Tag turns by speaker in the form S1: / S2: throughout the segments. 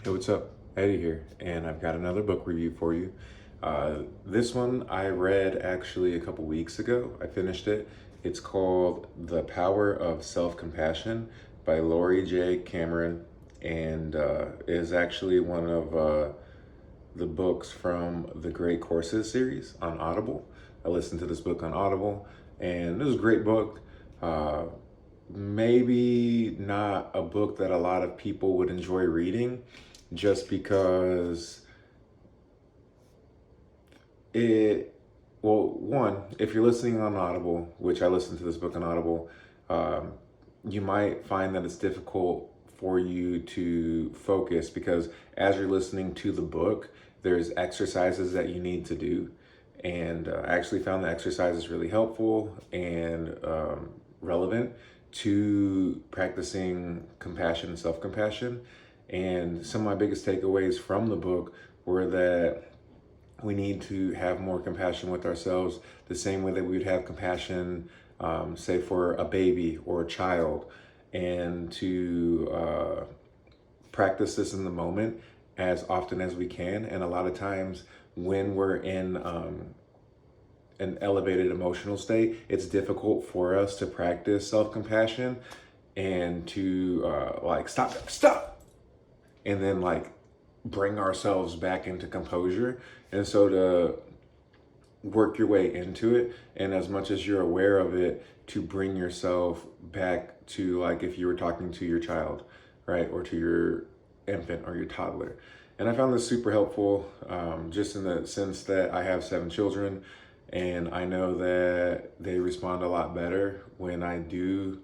S1: Hey, what's up? Eddie here, and I've got another book review for you. This one I read actually a couple weeks ago. I finished it. It's called The Power of Self-Compassion by Laurie Cameron, and is actually one of the books from the Great Courses series on Audible. I listened to this book on Audible, and it was a great book. Uh, Maybe not a book that a lot of people would enjoy reading just because it, well, one, if you're listening on Audible, which I listened to this book on Audible, um, you might find that it's difficult for you to focus because as you're listening to the book, there's exercises that you need to do. And I actually found the exercises really helpful and relevant to practicing compassion and self-compassion. And some of my biggest takeaways from the book were that we need to have more compassion with ourselves the same way that we would have compassion, say, for a baby or a child, and to practice this in the moment as often as we can. And a lot of times when we're in an elevated emotional state, it's difficult for us to practice self-compassion and to stop, and then bring ourselves back into composure. And so to work your way into it, and as much as you're aware of it, to bring yourself back to, like, if you were talking to your child, right, or to your infant or your toddler. And I found this super helpful, just in the sense that I have 7 children, and I know that they respond a lot better when I do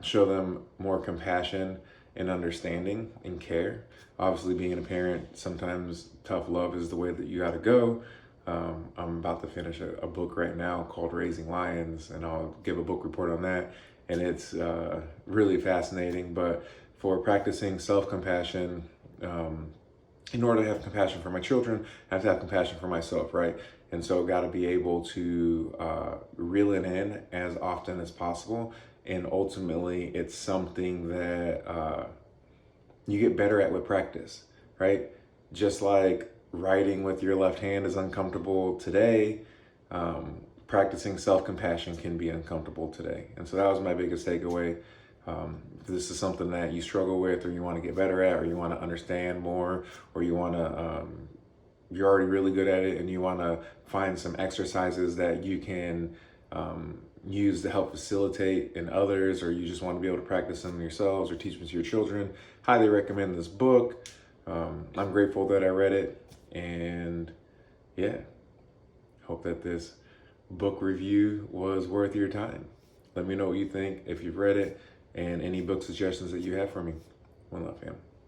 S1: show them more compassion and understanding and care. Obviously, being a parent, sometimes tough love is the way that you got to go. I'm about to finish a book right now called Raising Lions, and I'll give a book report on that. And it's really fascinating. But for practicing self-compassion, in order to have compassion for my children, I have to have compassion for myself, right? And so got to be able to reel it in as often as possible. And ultimately, it's something that you get better at with practice, right? Just like writing with your left hand is uncomfortable today, practicing self-compassion can be uncomfortable today. And so that was my biggest takeaway. If this is something that you struggle with, or you want to get better at, or you want to understand more, or you want to, you're already really good at it and you want to find some exercises that you can use to help facilitate in others, or you just want to be able to practice them yourselves or teach them to your children, highly recommend this book. I'm grateful that I read it, and yeah, hope that this book review was worth your time. Let me know what you think if you've read it, and any book suggestions that you have for me. One love, fam.